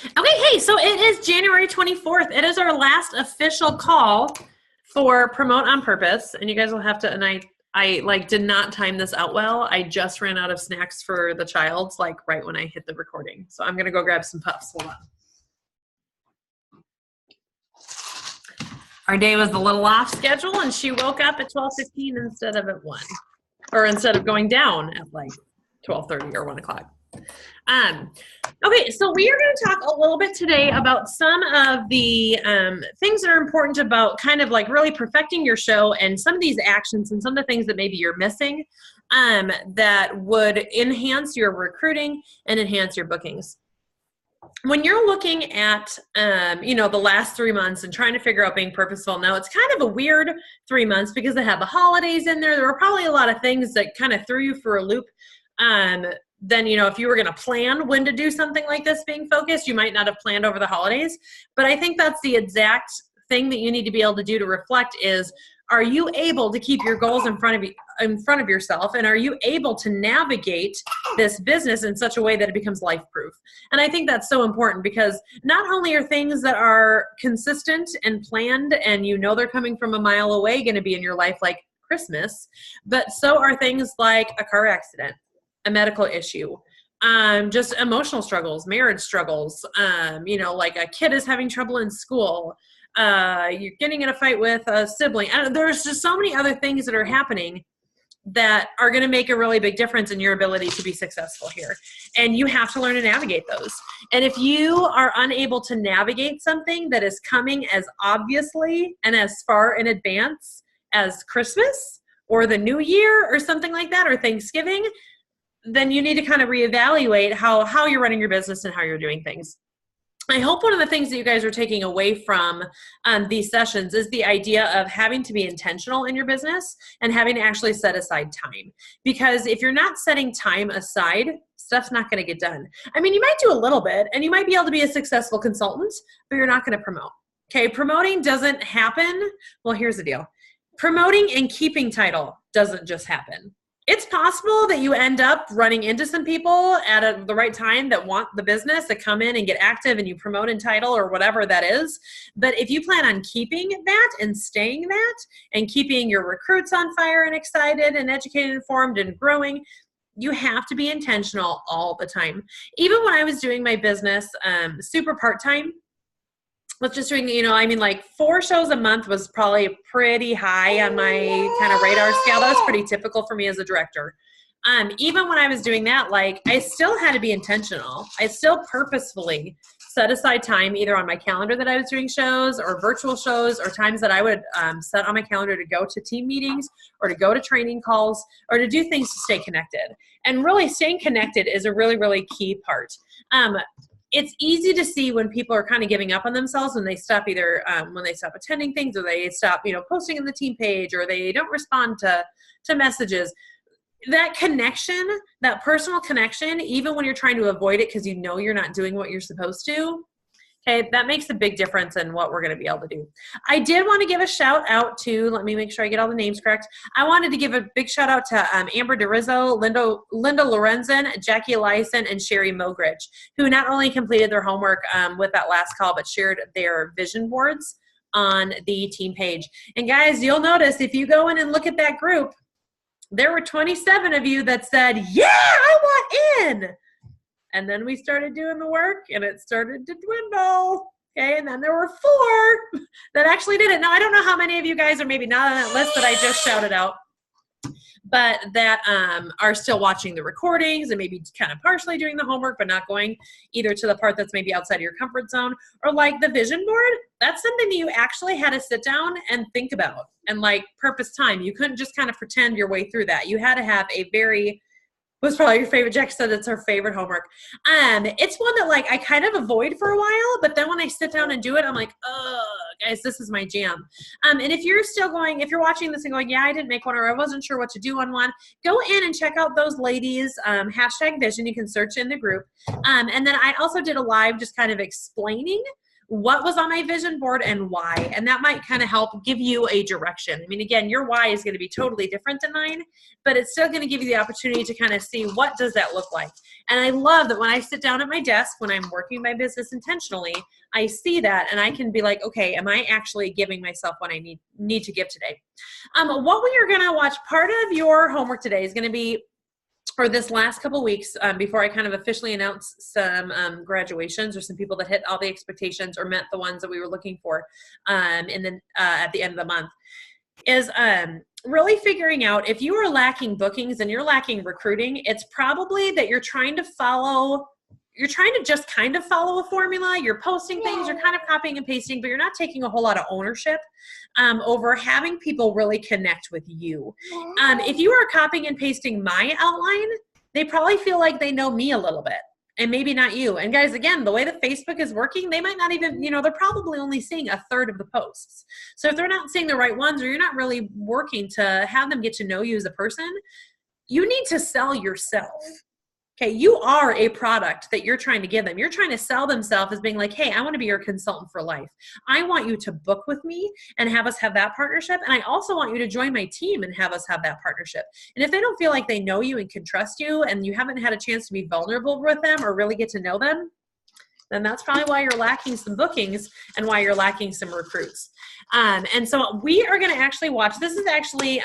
Okay, hey, so it is January 24th. It is our last official call for Promote on Purpose. And you guys will have to, and I like did not time this out well. I just ran out of snacks for the child, like right when I hit the recording. So I'm gonna go grab some puffs. Hold on. Our day was a little off schedule and she woke up at 12:15 instead of at 1. Or instead of going down at like 12:30 or 1 o'clock. Okay, so we are going to talk a little bit today about some of the things that are important about kind of like really perfecting your show and some of these actions and some of the things that maybe you're missing that would enhance your recruiting and enhance your bookings. When you're looking at, the last 3 months and trying to figure out being purposeful, now it's kind of a weird 3 months because they have the holidays in there. There were probably a lot of things that kind of threw you for a loop. Then, if you were going to plan when to do something like this being focused, you might not have planned over the holidays. But I think that's the exact thing that you need to be able to do to reflect is, are you able to keep your goals in front of yourself? And are you able to navigate this business in such a way that it becomes life-proof? And I think that's so important because not only are things that are consistent and planned and they're coming from a mile away going to be in your life like Christmas, but so are things like a car accident, a medical issue, just emotional struggles, marriage struggles, like a kid is having trouble in school, you're getting in a fight with a sibling. And there's just so many other things that are happening that are going to make a really big difference in your ability to be successful here. And you have to learn to navigate those. And if you are unable to navigate something that is coming as obviously and as far in advance as Christmas or the New Year or something like that, or Thanksgiving, then you need to kind of reevaluate how you're running your business and how you're doing things. I hope one of the things that you guys are taking away from these sessions is the idea of having to be intentional in your business and having to actually set aside time. Because if you're not setting time aside, stuff's not going to get done. I mean, you might do a little bit and you might be able to be a successful consultant, but you're not going to promote. Okay, promoting doesn't happen. Well, here's the deal. Promoting and keeping title doesn't just happen. It's possible that you end up running into some people at the right time that want the business to come in and get active and you promote in title or whatever that is. But if you plan on keeping that and staying that and keeping your recruits on fire and excited and educated, informed and growing, you have to be intentional all the time. Even when I was doing my business super part-time, let's just doing, like 4 shows a month was probably pretty high on my kind of radar scale. That was pretty typical for me as a director. Even when I was doing that, I still had to be intentional. I still purposefully set aside time either on my calendar that I was doing shows or virtual shows or times that I would set on my calendar to go to team meetings or to go to training calls or to do things to stay connected. And really staying connected is a really, really key part. It's easy to see when people are kind of giving up on themselves when they stop when they stop attending things or they stop, posting on the team page or they don't respond to messages. That connection, that personal connection, even when you're trying to avoid it because you're not doing what you're supposed to, okay, that makes a big difference in what we're going to be able to do. I did want to give a shout out to, let me make sure I get all the names correct. I wanted to give a big shout out to Amber DeRizzo, Linda Lorenzen, Jackie Eliason, and Sherry Mogridge, who not only completed their homework with that last call, but shared their vision boards on the team page. And guys, you'll notice if you go in and look at that group, there were 27 of you that said, yeah, I want in. And then we started doing the work and it started to dwindle. Okay. And then there were 4 that actually did it. Now, I don't know how many of you guys are maybe not on that list that I just shouted out, but that are still watching the recordings and maybe kind of partially doing the homework, but not going either to the part that's maybe outside of your comfort zone or like the vision board. That's something that you actually had to sit down and think about and purpose time. You couldn't just kind of pretend your way through that. You had to have a very was probably your favorite. Jack said it's her favorite homework. It's one that I kind of avoid for a while, but then when I sit down and do it, I'm like, oh, guys, this is my jam. And if you're watching this and going, yeah, I didn't make one or I wasn't sure what to do on one, go in and check out those ladies, #vision. You can search in the group. And then I also did a live just kind of explaining what was on my vision board and why. And that might kind of help give you a direction. I mean, again, your why is going to be totally different than mine, but it's still going to give you the opportunity to kind of see what does that look like. And I love that when I sit down at my desk, when I'm working my business intentionally, I see that and I can be like, okay, am I actually giving myself what I need to give today? What we are going to watch, part of your homework today is going to be, or this last couple weeks, before I kind of officially announce some graduations or some people that hit all the expectations or met the ones that we were looking for at the end of the month, is really figuring out if you are lacking bookings and you're lacking recruiting, it's probably that you're trying to just kind of follow a formula. You're posting things, you're kind of copying and pasting, but you're not taking a whole lot of ownership over having people really connect with you. If you are copying and pasting my outline, they probably feel like they know me a little bit and maybe not you. And guys, again, the way that Facebook is working, they might not even, they're probably only seeing a third of the posts. So if they're not seeing the right ones, or you're not really working to have them get to know you as a person, you need to sell yourself. Okay, you are a product that you're trying to give them. You're trying to sell themselves as being like, hey, I want to be your consultant for life. I want you to book with me and have us have that partnership. And I also want you to join my team and have us have that partnership. And if they don't feel like they know you and can trust you and you haven't had a chance to be vulnerable with them or really get to know them, then that's probably why you're lacking some bookings and why you're lacking some recruits. And so we are going to actually watch. This is actually,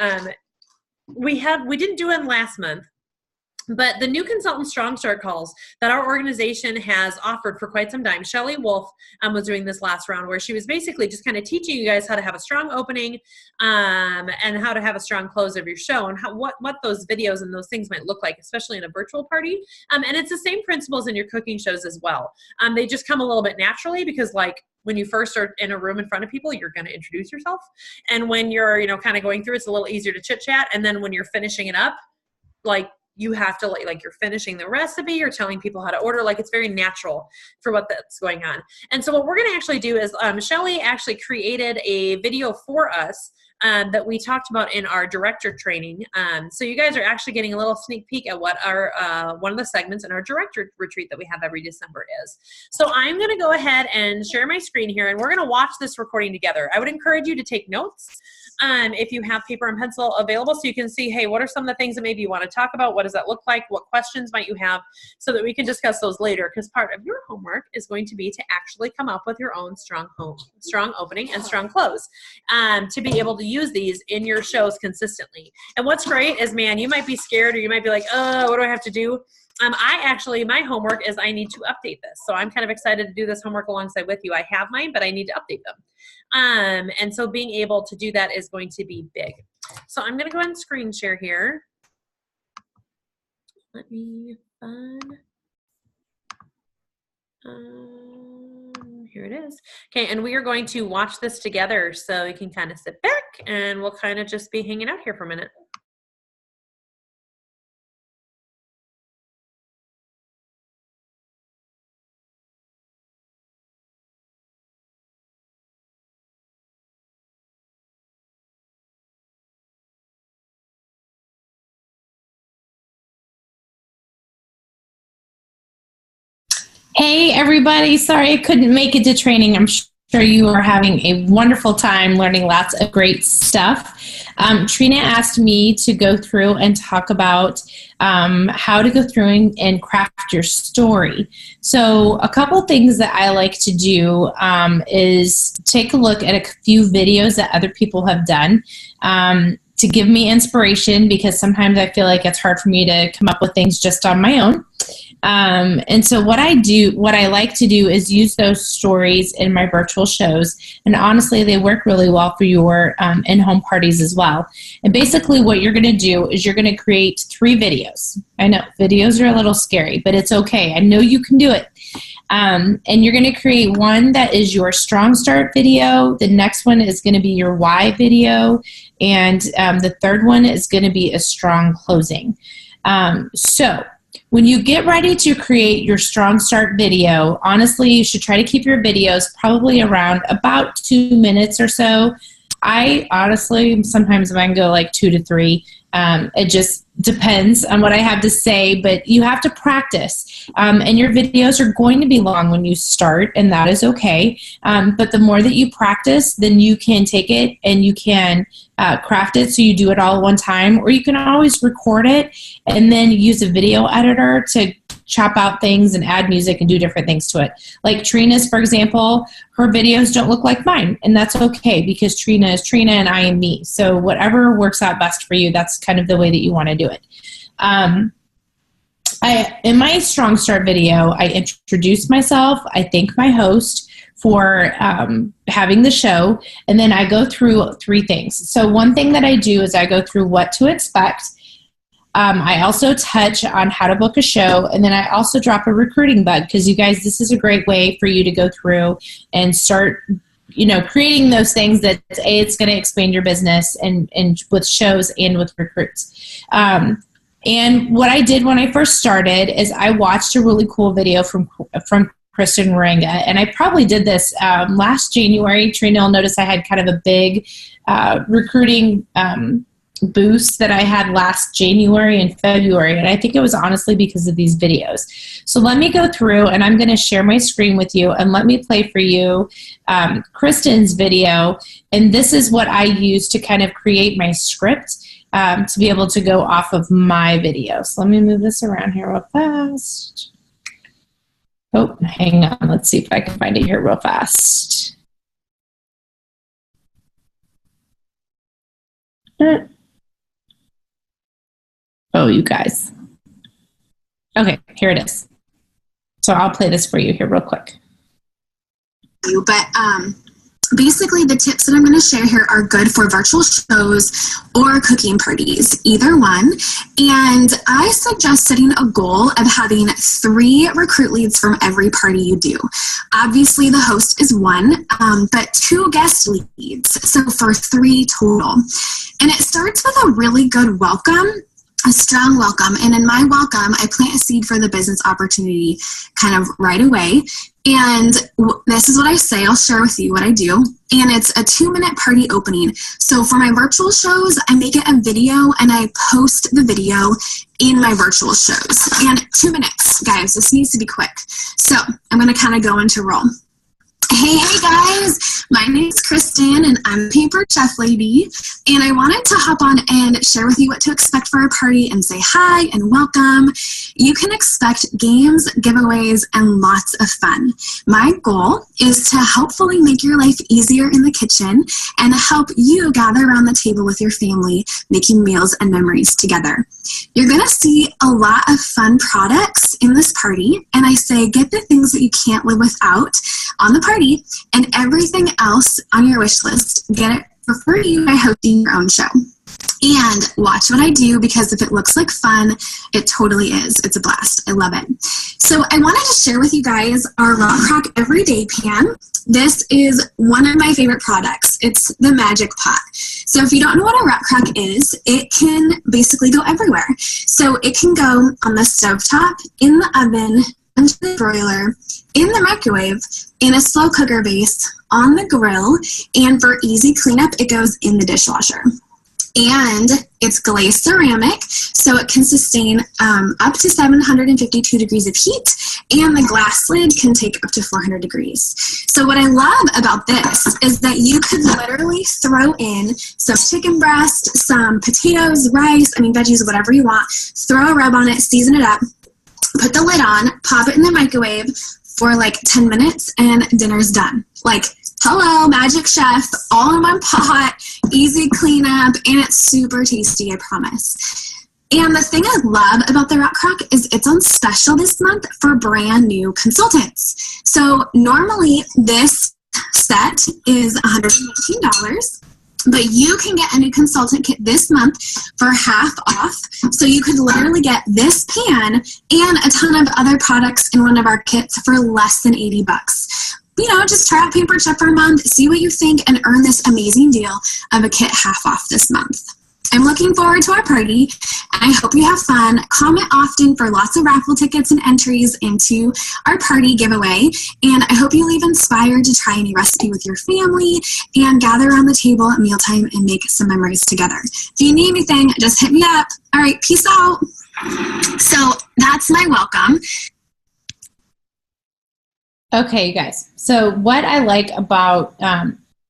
we didn't do it last month. But the new Consultant Strong Start calls that our organization has offered for quite some time, Shelly Wolf was doing this last round, where she was basically just kind of teaching you guys how to have a strong opening and how to have a strong close of your show, and what those videos and those things might look like, especially in a virtual party. And it's the same principles in your cooking shows as well. They just come a little bit naturally because, like, when you first are in a room in front of people, you're going to introduce yourself. And when you're, kind of going through, it's a little easier to chit chat. And then when you're finishing it up, like, you have to, like you're finishing the recipe, you're telling people how to order, like it's very natural for what that's going on. And so what we're going to actually do is Shelly actually created a video for us that we talked about in our director training. So you guys are actually getting a little sneak peek at what our one of the segments in our director retreat that we have every December is. So I'm going to go ahead and share my screen here, and we're going to watch this recording together. I would encourage you to take notes if you have paper and pencil available, so you can see, hey, what are some of the things that maybe you want to talk about? What does that look like? What questions might you have, so that we can discuss those later? Because part of your homework is going to be to actually come up with your own strong opening and strong close to be able to use these in your shows consistently. And what's great is, man, you might be scared, or you might be like, oh, what do I have to do? My homework is I need to update this. So I'm kind of excited to do this homework alongside with you. I have mine, but I need to update them. And so being able to do that is going to be big. So I'm going to go ahead and screen share here. Let me find. Here it is. Okay, and we are going to watch this together, so you can kind of sit back and we'll kind of just be hanging out here for a minute. Hey everybody, sorry I couldn't make it to training. I'm sure you are having a wonderful time learning lots of great stuff. Trina asked me to go through and talk about how to go through and craft your story. So a couple things that I like to do is take a look at a few videos that other people have done to give me inspiration, because sometimes I feel like it's hard for me to come up with things just on my own. And so what I like to do is use those stories in my virtual shows. And honestly, they work really well for your in-home parties as well. And basically what you're going to do is you're going to create 3 videos. I know videos are a little scary, but it's okay. I know you can do it. And you're going to create one that is your strong start video. The next one is going to be your why video. And the third one is going to be a strong closing. So when you get ready to create your strong start video, honestly, you should try to keep your videos probably around about 2 minutes or so. I honestly, sometimes I can go like 2 to 3. It just depends on what I have to say, but you have to practice. And your videos are going to be long when you start, and that is okay. But the more that you practice, then you can take it and you can craft it so you do it all at one time, or you can always record it and then use a video editor to chop out things and add music and do different things to it. Like Trina's, for example, her videos don't look like mine, and that's okay because Trina is Trina and I am me. So whatever works out best for you, that's kind of the way that you want to do it. In my Strong Start video, I introduce myself, I thank my host for having the show, and then I go through 3 things. So one thing that I do is I go through what to expect. I also touch on how to book a show, and then I also drop a recruiting bug because you guys, this is a great way for you to go through and start, creating those things that it's going to expand your business and with shows and with recruits. And what I did when I first started is I watched a really cool video from Kristen Moringa, and I probably did this last January. Trina will notice I had kind of a big recruiting boost that I had last January and February, and I think it was honestly because of these videos. So let me go through, and I'm going to share my screen with you, and let me play for you Kristen's video, and this is what I use to kind of create my script to be able to go off of my video. So let me move this around here real fast. Oh, hang on. Let's see if I can find it here real fast. Oh, you guys. Okay, here it is. So I'll play this for you here real quick. But basically the tips that I'm going to share here are good for virtual shows or cooking parties, either one. And I suggest setting a goal of having 3 recruit leads from every party you do. Obviously the host is 1, but 2 guest leads, so for 3 total. And it starts with a really good welcome, a strong welcome. And in my welcome, I plant a seed for the business opportunity kind of right away. And this is what I say. I'll share with you what I do. And it's a 2-minute party opening. So for my virtual shows, I make it a video and I post the video in my virtual shows. And 2 minutes, guys. This needs to be quick. So I'm going to kind of go into roll. Hey guys, my name is Kristen and I'm a Paper Chef Lady, and I wanted to hop on and share with you what to expect for our party and say hi and welcome. You can expect games, giveaways, and lots of fun. My goal is to hopefully make your life easier in the kitchen and help you gather around the table with your family, making meals and memories together. You're going to see a lot of fun products in this party, and I say get the things that you can't live without on the party, and everything else on your wish list, get it for free by hosting your own show. And watch what I do, because if it looks like fun, it totally is. It's a blast. I love it. So I wanted to share with you guys our Rock Crock Everyday Pan. This is one of my favorite products. It's the Magic Pot. So if you don't know what a Rock Crock is, it can basically go everywhere. So it can go on the stovetop, in the oven, under the broiler, in the microwave, in a slow cooker base, on the grill, and for easy cleanup, it goes in the dishwasher. And it's glazed ceramic, so it can sustain up to 752 degrees of heat, and the glass lid can take up to 400 degrees. So what I love about this is that you could literally throw in some chicken breast, some potatoes, rice, veggies, whatever you want, throw a rub on it, season it up, put the lid on, pop it in the microwave for like 10 minutes, and dinner's done. Like, hello, Magic Chef, all in one pot, easy cleanup, and it's super tasty, I promise. And the thing I love about the Rock Crock is it's on special this month for brand new consultants. So normally this set is $119. But you can get a new consultant kit this month for half off. So you could literally get this pan and a ton of other products in one of our kits for less than $80. Just try out Pampered Chef for a month, see what you think, and earn this amazing deal of a kit half off this month. I'm looking forward to our party, and I hope you have fun. Comment often for lots of raffle tickets and entries into our party giveaway, and I hope you leave inspired to try any recipe with your family and gather around the table at mealtime and make some memories together. If you need anything, just hit me up. All right, peace out. So that's my welcome. Okay, you guys. So what I like about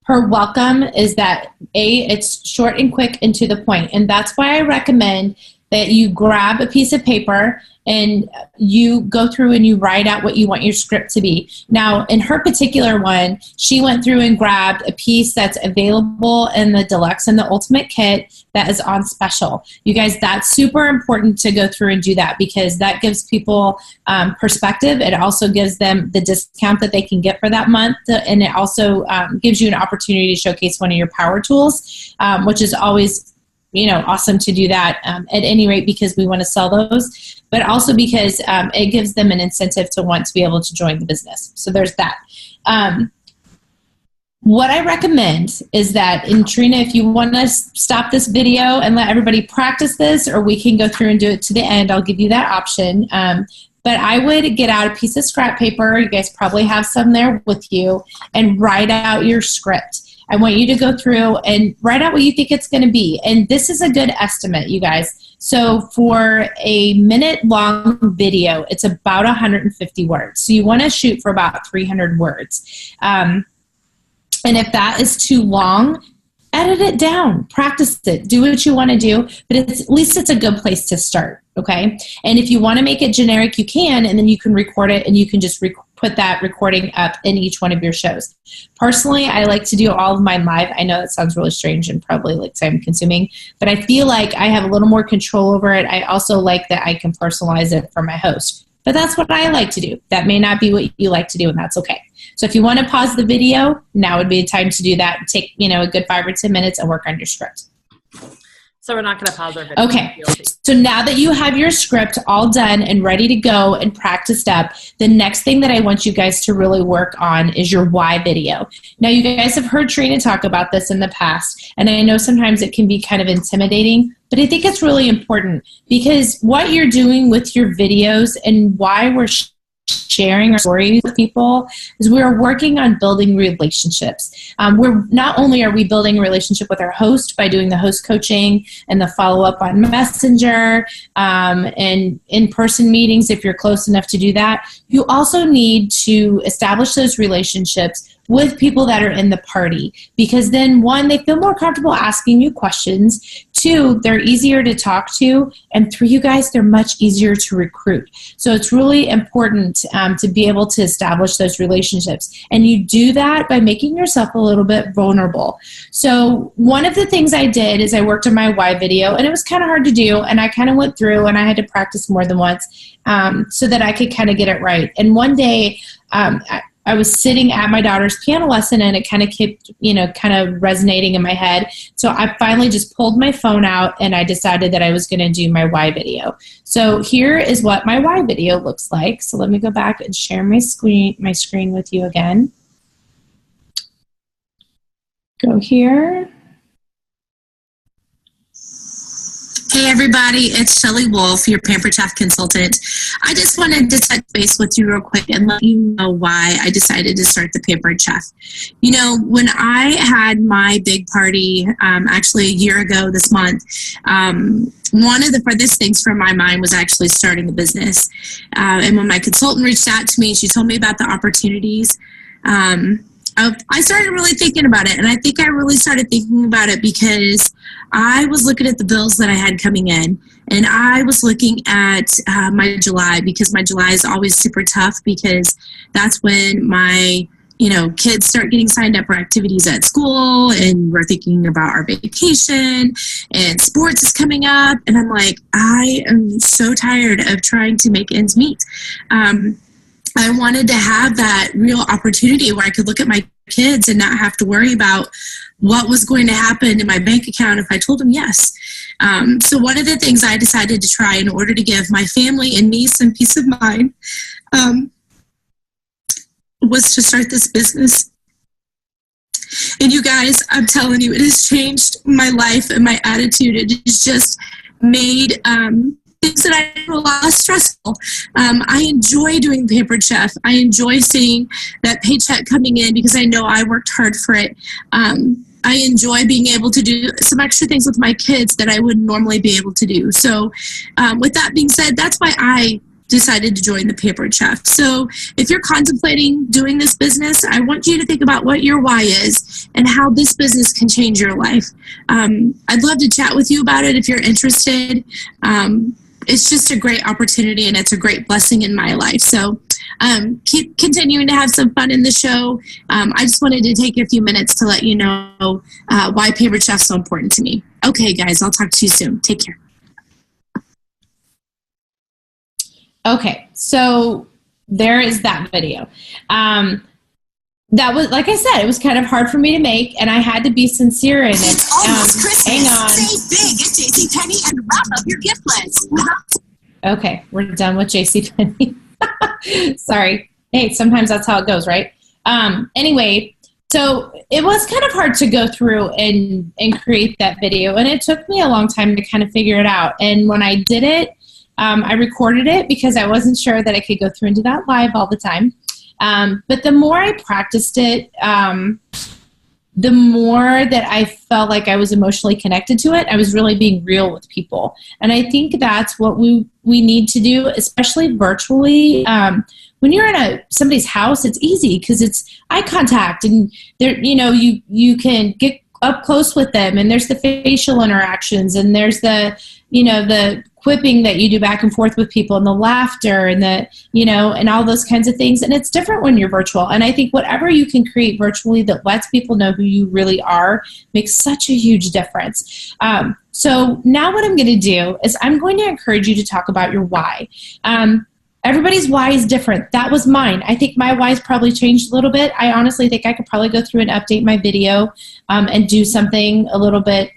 her welcome is that it's short and quick and to the point. And that's why I recommend that you grab a piece of paper and you go through and you write out what you want your script to be. Now, in her particular one, she went through and grabbed a piece that's available in the deluxe and the ultimate kit that is on special. You guys, that's super important to go through and do that, because that gives people perspective. It also gives them the discount that they can get for that month. And it also gives you an opportunity to showcase one of your power tools, which is always awesome to do that at any rate, because we want to sell those, but also because it gives them an incentive to want to be able to join the business. So there's that. What I recommend is that, and Trina, if you want to stop this video and let everybody practice this, or we can go through and do it to the end, I'll give you that option. But I would get out a piece of scrap paper. You guys probably have some there with you, and write out your script. I want you to go through and write out what you think it's going to be. And this is a good estimate, you guys. So for a minute-long video, it's about 150 words. So you want to shoot for about 300 words. And if that is too long, edit it down, practice it, do what you want to do, but at least it's a good place to start, okay? And if you want to make it generic, you can, and then you can record it, and you can just put that recording up in each one of your shows. Personally, I like to do all of mine live. I know that sounds really strange and probably like time consuming, but I feel like I have a little more control over it. I also like that I can personalize it for my host. But that's what I like to do. That may not be what you like to do, and that's okay. So if you want to pause the video, now would be the time to do that. Take, a good 5 or 10 minutes and work on your script. So we're not going to pause our video. Okay. So now that you have your script all done and ready to go and practiced up, the next thing that I want you guys to really work on is your why video. Now, you guys have heard Trina talk about this in the past, and I know sometimes it can be kind of intimidating, but I think it's really important, because what you're doing with your videos and why we're sharing our stories with people is we're working on building relationships. Not only are we building a relationship with our host by doing the host coaching and the follow-up on Messenger and in-person meetings if you're close enough to do that, you also need to establish those relationships with people that are in the party, because then, one, they feel more comfortable asking you questions, 2, they're easier to talk to, and 3, you guys, they're much easier to recruit. So it's really important to be able to establish those relationships, and you do that by making yourself a little bit vulnerable. So one of the things I did is I worked on my why video, and it was kind of hard to do, and I kind of went through and I had to practice more than once so that I could kind of get it right. And one day I was sitting at my daughter's piano lesson, and it kind of kept, kind of resonating in my head. So I finally just pulled my phone out, and I decided that I was going to do my why video. So here is what my why video looks like. So let me go back and share my screen with you again. Go here. Hey everybody, it's Shelly Wolf, your Pampered Chef consultant. I just wanted to touch base with you real quick and let you know why I decided to start the Pampered Chef. When I had my big party, actually a year ago this month, one of the furthest things from my mind was actually starting a business. And when my consultant reached out to me, she told me about the opportunities. I started really thinking about it, and I think I really started thinking about it because I was looking at the bills that I had coming in, and I was looking at my July, because my July is always super tough, because that's when my kids start getting signed up for activities at school, and we're thinking about our vacation, and sports is coming up, and I'm like, I am so tired of trying to make ends meet. I wanted to have that real opportunity where I could look at my kids and not have to worry about what was going to happen in my bank account if I told them yes. So one of the things I decided to try in order to give my family and me some peace of mind was to start this business. And you guys, I'm telling you, it has changed my life and my attitude. It has just made things that I do a lot less stressful. I enjoy doing Pampered Chef. I enjoy seeing that paycheck coming in because I know I worked hard for it. I enjoy being able to do some extra things with my kids that I wouldn't normally be able to do. So with that being said, that's why I decided to join the Pampered Chef. So if you're contemplating doing this business, I want you to think about what your why is and how this business can change your life. I'd love to chat with you about it if you're interested. It's just a great opportunity and it's a great blessing in my life. So keep continuing to have some fun in the show. I just wanted to take a few minutes to let you know why Pampered Chef is so important to me. Okay, guys, I'll talk to you soon. Take care. Okay, so there is that video. That was, like I said, it was kind of hard for me to make, and I had to be sincere in it. It's almost Christmas. Hang on. Save big at JCPenney and wrap up your gift list. Okay, we're done with JCPenney. Sorry. Hey, sometimes that's how it goes, right? Anyway, so it was kind of hard to go through and create that video, and it took me a long time to kind of figure it out. And when I did it, I recorded it because I wasn't sure that I could go through and do that live all the time. But the more I practiced it, the more that I felt like I was emotionally connected to it. I was really being real with people. And I think that's what we need to do, especially virtually. When you're in somebody's house, it's easy because it's eye contact and there, you can get up close with them, and there's the facial interactions, and there's the quipping that you do back and forth with people, and the laughter, and and all those kinds of things. And it's different when you're virtual. And I think whatever you can create virtually that lets people know who you really are makes such a huge difference. So now what I'm going to do is I'm going to encourage you to talk about your why. Everybody's why is different. That was mine. I think my why's probably changed a little bit. I honestly think I could probably go through and update my video and do something a little bit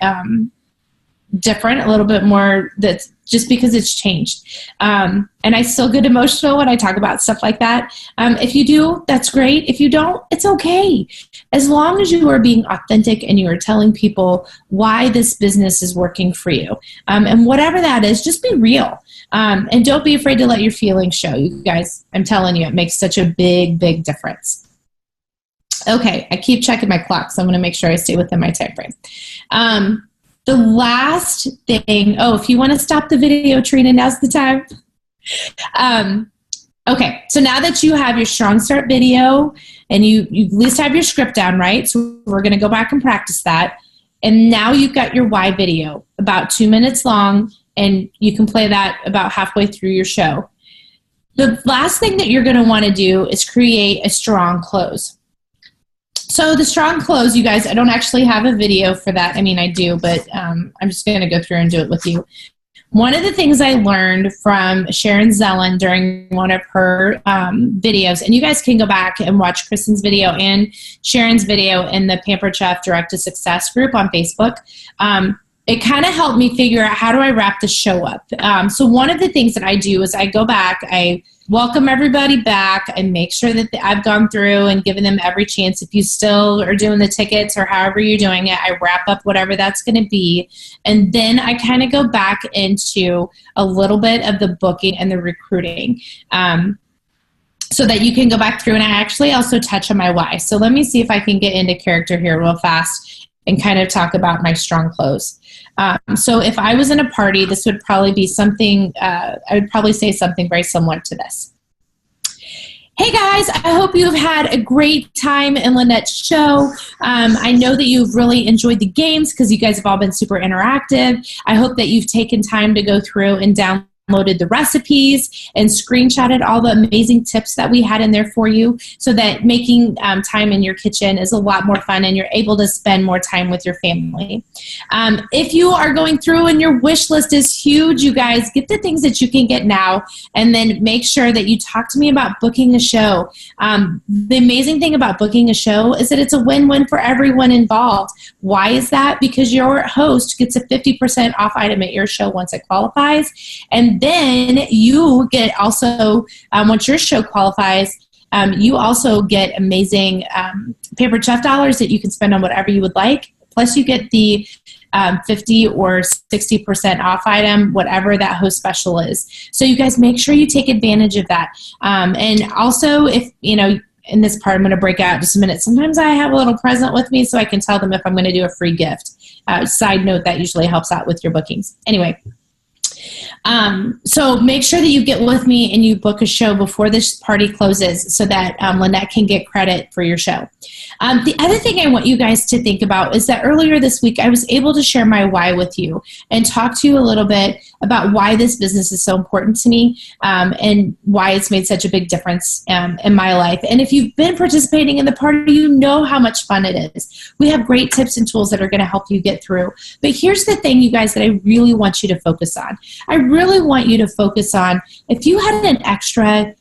different, a little bit more, that's just because it's changed. And I still get emotional when I talk about stuff like that. If you do, that's great. If you don't, it's okay. As long as you are being authentic and you are telling people why this business is working for you. And whatever that is, just be real. And don't be afraid to let your feelings show. You guys, I'm telling you, it makes such a big, big difference. Okay, I keep checking my clock, so I'm going to make sure I stay within my time frame. The last thing, if you want to stop the video, Trina, now's the time. Okay, so now that you have your Strong Start video and you at least have your script down, right? So we're going to go back and practice that. And now you've got your why video, about 2 minutes long, and you can play that about halfway through your show. The last thing that you're going to want to do is create a strong close. So the strong close, you guys, I don't actually have a video for that. I mean, I do, but I'm just going to go through and do it with you. One of the things I learned from Sharon Zellen during one of her videos, and you guys can go back and watch Kristen's video and Sharon's video in the Pampered Chef Direct to Success group on Facebook. It kind of helped me figure out how do I wrap the show up. So one of the things that I do is I go back, I welcome everybody back and make sure that I've gone through and given them every chance. If you still are doing the tickets or however you're doing it, I wrap up whatever that's going to be. And then I kind of go back into a little bit of the booking and the recruiting so that you can go back through. And I actually also touch on my why. So let me see if I can get into character here real fast and kind of talk about my strong close. So if I was in a party, this would probably be something, I would probably say something very similar to this. Hey guys, I hope you've had a great time in Lynette's show. I know that you've really enjoyed the games because you guys have all been super interactive. I hope that you've taken time to go through and downloaded the recipes and screenshotted all the amazing tips that we had in there for you so that making time in your kitchen is a lot more fun and you're able to spend more time with your family. If you are going through and your wish list is huge, you guys, get the things that you can get now and then make sure that you talk to me about booking a show. The amazing thing about booking a show is that it's a win-win for everyone involved. Why is that? Because your host gets a 50% off item at your show once it qualifies, and then you get also, once your show qualifies, You also get amazing Pampered Chef dollars that you can spend on whatever you would like. Plus, you get the 50 or 60% off item, whatever that host special is. So you guys make sure you take advantage of that. And also, if, in this part, I'm going to break out just a minute. Sometimes I have a little present with me so I can tell them if I'm going to do a free gift. Side note, that usually helps out with your bookings. Anyway. So make sure that you get with me and you book a show before this party closes so that Lynette can get credit for your show. The other thing I want you guys to think about is that earlier this week I was able to share my why with you and talk to you a little bit about why this business is so important to me and why it's made such a big difference in my life. And if you've been participating in the party, you know how much fun it is. We have great tips and tools that are going to help you get through. But here's the thing, you guys, that I really want you to focus on. I really want you to focus on, if you had an extra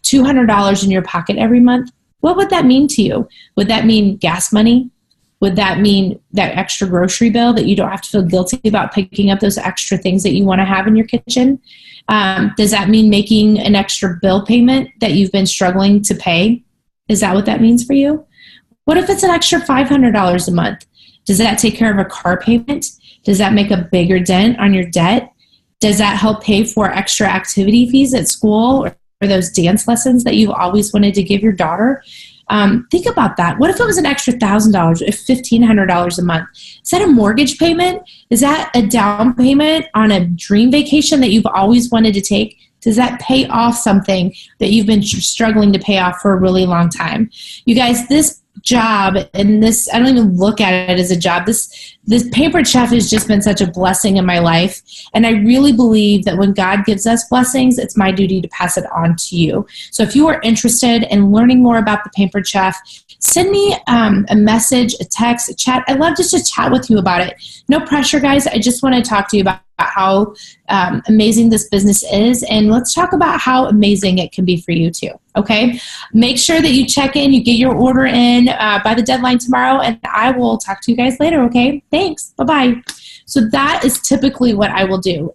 $200 in your pocket every month, what would that mean to you? Would that mean gas money? Would that mean that extra grocery bill that you don't have to feel guilty about picking up those extra things that you want to have in your kitchen? Does that mean making an extra bill payment that you've been struggling to pay? Is that what that means for you? What if it's an extra $500 a month? Does that take care of a car payment? Does that make a bigger dent on your debt? Does that help pay for extra activity fees at school or those dance lessons that you've always wanted to give your daughter? Think about that. What if it was an extra $1,000, if $1,500 a month? Is that a mortgage payment? Is that a down payment on a dream vacation that you've always wanted to take? Does that pay off something that you've been struggling to pay off for a really long time? You guys, this job, and this, I don't even look at it as a job. This Pampered Chef has just been such a blessing in my life. And I really believe that when God gives us blessings, it's my duty to pass it on to you. So if you are interested in learning more about the Pampered Chef, send me a message, a text, a chat. I'd love just to chat with you about it. No pressure, guys. I just want to talk to you about how amazing this business is, and let's talk about how amazing it can be for you too. Okay, make sure that you check in, you get your order in by the deadline tomorrow, and I will talk to you guys later. Okay, thanks, bye-bye. So that is typically what I will do.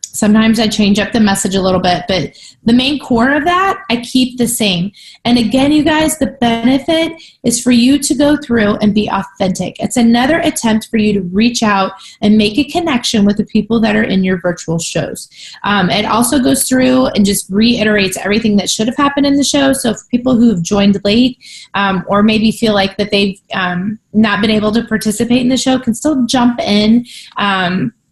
Sometimes I change up the message a little bit, but the main core of that, I keep the same. And again, you guys, the benefit is for you to go through and be authentic. It's another attempt for you to reach out and make a connection with the people that are in your virtual shows. It also goes through and just reiterates everything that should have happened in the show. So for people who have joined late or maybe feel like that they've not been able to participate in the show can still jump in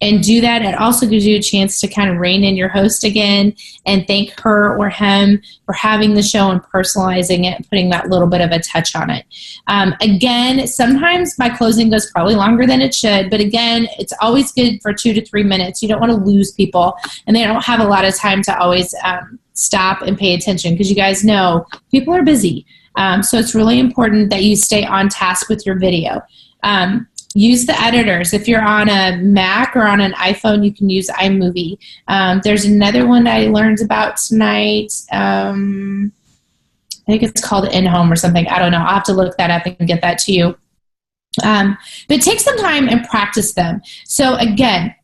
and do that. It also gives you a chance to kind of rein in your host again and thank her or him for having the show and personalizing it and putting that little bit of a touch on it. Again, sometimes my closing goes probably longer than it should, but again, it's always good for 2 to 3 minutes. You don't want to lose people, and they don't have a lot of time to always stop and pay attention, because you guys know people are busy. So it's really important that you stay on task with your video. Use the editors. If you're on a Mac or on an iPhone, you can use iMovie. There's another one that I learned about tonight. I think it's called InHome or something. I don't know. I'll have to look that up and get that to you. But take some time and practice them. So again,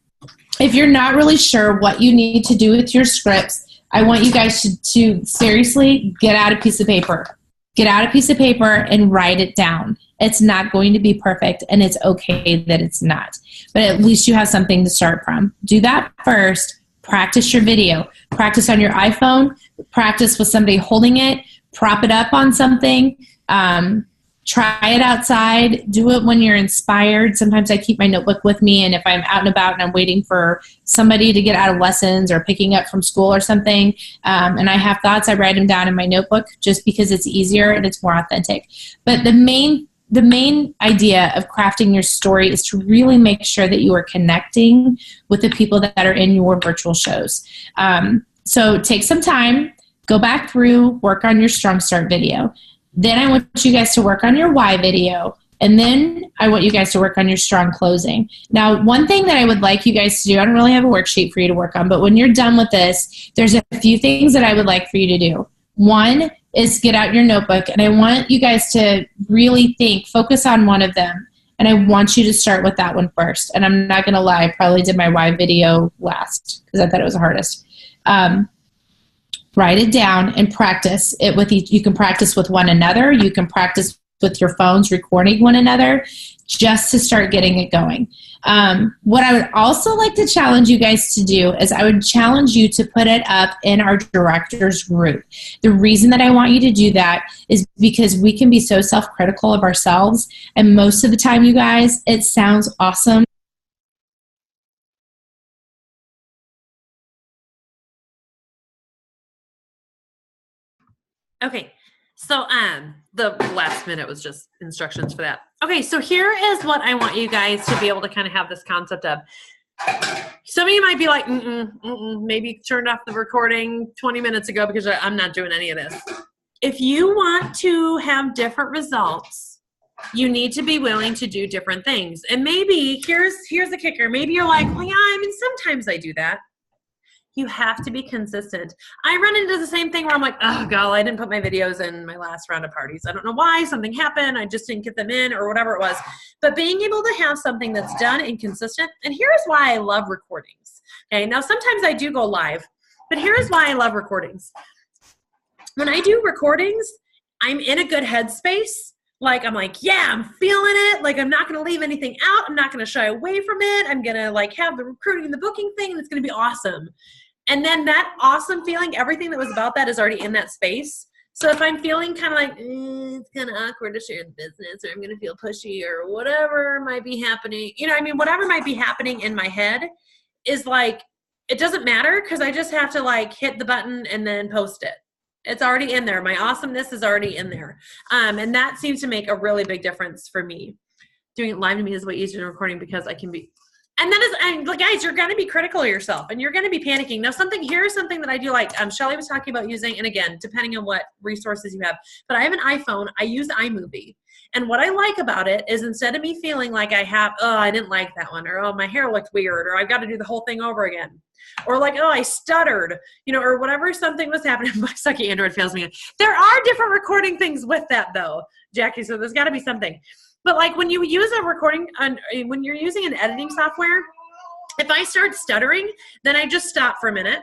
if you're not really sure what you need to do with your scripts, I want you guys to seriously get out a piece of paper. Get out a piece of paper and write it down. It's not going to be perfect, and it's okay that it's not. But at least you have something to start from. Do that first. Practice your video. Practice on your iPhone. Practice with somebody holding it. Prop it up on something. Try it outside. Do it when you're inspired. Sometimes I keep my notebook with me, and if I'm out and about and I'm waiting for somebody to get out of lessons or picking up from school or something, and I have thoughts, I write them down in my notebook just because it's easier and it's more authentic. But the main idea of crafting your story is to really make sure that you are connecting with the people that are in your virtual shows. So take some time, go back through, work on your Strong Start video. Then I want you guys to work on your why video. And then I want you guys to work on your strong closing. Now, one thing that I would like you guys to do, I don't really have a worksheet for you to work on, but when you're done with this, there's a few things that I would like for you to do. One is get out your notebook, and I want you guys to really focus on one of them. And I want you to start with that one first. And I'm not going to lie, I probably did my why video last because I thought it was the hardest. write it down and practice it with you can practice with one another. You can practice with your phones recording one another just to start getting it going. What I would also like to challenge you guys to do is I would challenge you to put it up in our directors group. The reason that I want you to do that is because we can be so self-critical of ourselves, and most of the time, you guys, it sounds awesome. Okay, so the last minute was just instructions for that. Okay, so here is what I want you guys to be able to kind of have this concept of. Some of you might be like, maybe turned off the recording 20 minutes ago because I'm not doing any of this. If you want to have different results, you need to be willing to do different things. And maybe, here's the kicker. Maybe you're like, well, yeah, I mean, sometimes I do that. You have to be consistent. I run into the same thing where I'm like, oh, God, I didn't put my videos in my last round of parties. I don't know why. Something happened. I just didn't get them in or whatever it was. But being able to have something that's done and consistent, and here's why I love recordings. Okay, now sometimes I do go live, but here's why I love recordings. When I do recordings, I'm in a good headspace. Like, I'm like, yeah, I'm feeling it. Like, I'm not going to leave anything out. I'm not going to shy away from it. I'm going to, like, have the recruiting and the booking thing, and it's going to be awesome. And then that awesome feeling, everything that was about that is already in that space. So if I'm feeling kind of like, it's kind of awkward to share the business, or I'm going to feel pushy, or whatever might be happening, you know, I mean, whatever might be happening in my head is like, it doesn't matter because I just have to, like, hit the button and then post it. It's already in there. My awesomeness is already in there. And that seems to make a really big difference for me. Doing it live to me is way easier than recording because I can be, and that is, and guys, you're going to be critical of yourself and you're going to be panicking. Now here's something that I do like, Shelly was talking about using, and again, depending on what resources you have, but I have an iPhone, I use iMovie. And what I like about it is instead of me feeling like I have, oh, I didn't like that one, or oh, my hair looked weird, or I've got to do the whole thing over again. Or like, oh, I stuttered, you know, or whatever something was happening. My sucky Android fails me. There are different recording things with that though, Jackie, so there's got to be something. But like when you use a recording, when you're using an editing software, if I start stuttering, then I just stop for a minute,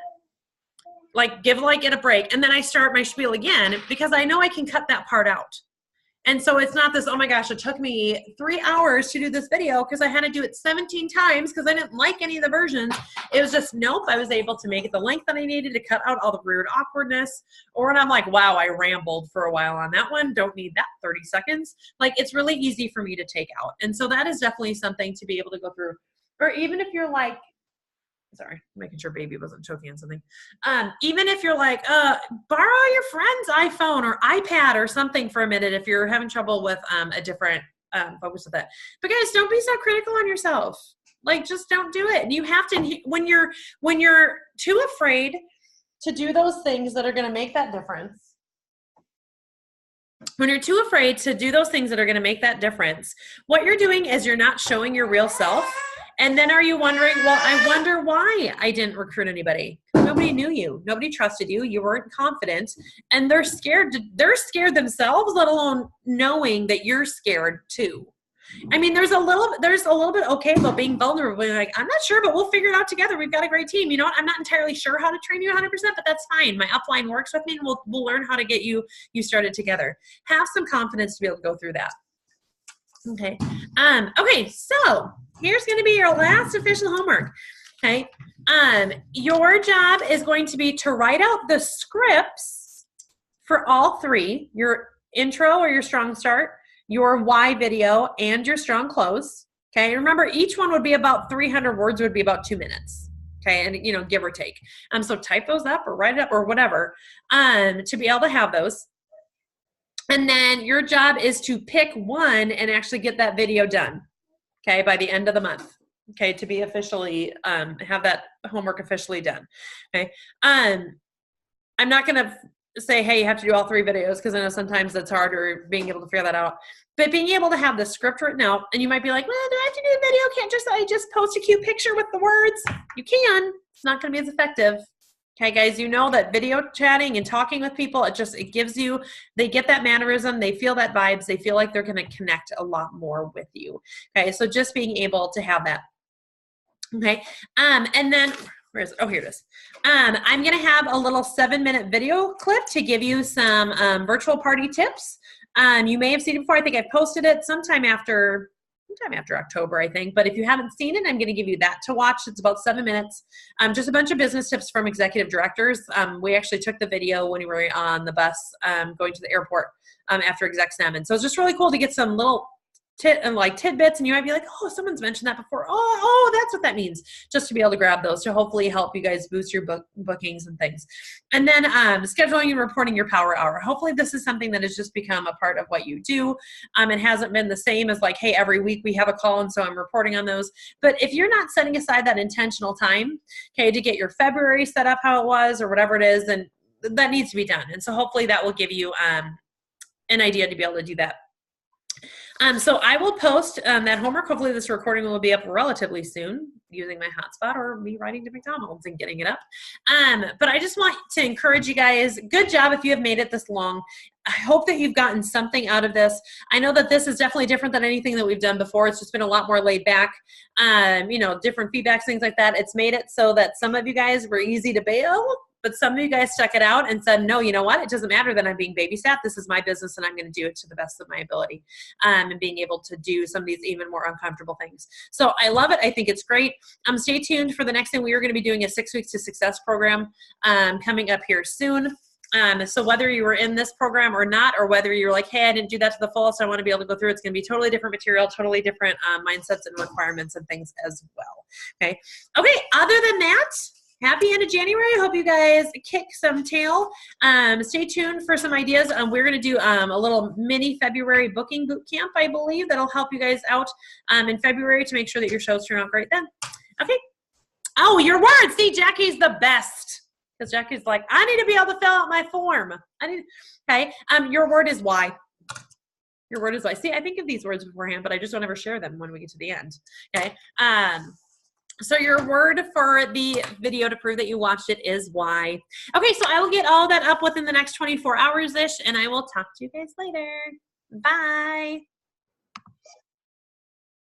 like give it a break, and then I start my spiel again because I know I can cut that part out. And so it's not this, oh my gosh, it took me 3 hours to do this video because I had to do it 17 times because I didn't like any of the versions. It was just, nope, I was able to make it the length that I needed to cut out all the weird awkwardness. Or when I'm like, wow, I rambled for a while on that one. Don't need that 30 seconds. Like, it's really easy for me to take out. And so that is definitely something to be able to go through. Or even if you're like, sorry, making sure baby wasn't choking on something. Even if you're like, borrow your friend's iPhone or iPad or something for a minute if you're having trouble with a different focus with that. But guys, don't be so critical on yourself. Like, just don't do it. You have to, when you're too afraid to do those things that are going to make that difference, when you're too afraid to do those things that are going to make that difference, what you're doing is you're not showing your real self. And then are you wondering, well, I wonder why I didn't recruit anybody. Nobody knew you. Nobody trusted you. You weren't confident. And they're scared themselves, let alone knowing that you're scared too. I mean, there's a little bit okay about being vulnerable. Like, I'm not sure, but we'll figure it out together. We've got a great team. You know what? I'm not entirely sure how to train you 100%, but that's fine. My upline works with me, and we'll learn how to get you started together. Have some confidence to be able to go through that. Okay. Okay. So here's going to be your last official homework. Okay. Your job is going to be to write out the scripts for all three: your intro or your strong start, your why video, and your strong close. Okay. Remember, each one would be about 300 words, would be about 2 minutes. Okay. And, you know, give or take. So type those up or write it up or whatever, to be able to have those. And then your job is to pick one and actually get that video done, okay, by the end of the month, okay, to be officially, have that homework officially done, okay. I'm not going to say, hey, you have to do all 3 videos, because I know sometimes that's harder being able to figure that out. But being able to have the script written out, and you might be like, well, do I have to do the video? Can't I just post a cute picture with the words? You can. It's not going to be as effective. Okay, guys, you know that video chatting and talking with people, it gives you, they get that mannerism, they feel that vibes, they feel like they're going to connect a lot more with you. Okay, so just being able to have that. Okay, and then, Where is it? Oh, here it is. I'm going to have a little 7-minute video clip to give you some virtual party tips. You may have seen it before. I think I've posted it sometime after October, I think. But if you haven't seen it, I'm going to give you that to watch. It's about 7 minutes. Just a bunch of business tips from executive directors. We actually took the video when we were on the bus going to the airport after ExecSem. And so it's just really cool to get some little tidbits, and you might be like, oh, someone's mentioned that before. Oh, that's what that means. Just to be able to grab those to hopefully help you guys boost your bookings and things. And then scheduling and reporting your power hour. Hopefully this is something that has just become a part of what you do. It hasn't been the same as like, hey, every week we have a call and so I'm reporting on those. But if you're not setting aside that intentional time, okay, to get your February set up how it was or whatever it is, then that needs to be done. And so hopefully that will give you an idea to be able to do that. So I will post that homework. Hopefully this recording will be up relatively soon using my hotspot or me riding to McDonald's and getting it up. But I just want to encourage you guys, good job if you have made it this long. I hope that you've gotten something out of this. I know that this is definitely different than anything that we've done before. It's just been a lot more laid back, different feedbacks, things like that. It's made it so that some of you guys were easy to bail, but some of you guys stuck it out and said, no, you know what? It doesn't matter that I'm being babysat. This is my business and I'm going to do it to the best of my ability, and being able to do some of these even more uncomfortable things. So I love it. I think it's great. Stay tuned for the next thing. We are going to be doing a 6 Weeks to Success program coming up here soon. So whether you were in this program or not, or whether you're like, hey, I didn't do that to the fullest, I want to be able to go through, it's going to be totally different material, totally different mindsets and requirements and things as well. Okay. Other than that, happy end of January. I hope you guys kick some tail. Stay tuned for some ideas. We're going to do a little mini February booking boot camp, I believe, that'll help you guys out in February to make sure that your shows turn out great then. Okay. Oh, your word. See, Jackie's the best. Because Jackie's like, I need to be able to fill out my form. Okay. Your word is why. Your word is why. See, I think of these words beforehand, but I just don't ever share them when we get to the end. Okay. So your word for the video to prove that you watched it is why. Okay, so I will get all that up within the next 24 hours-ish, and I will talk to you guys later. Bye.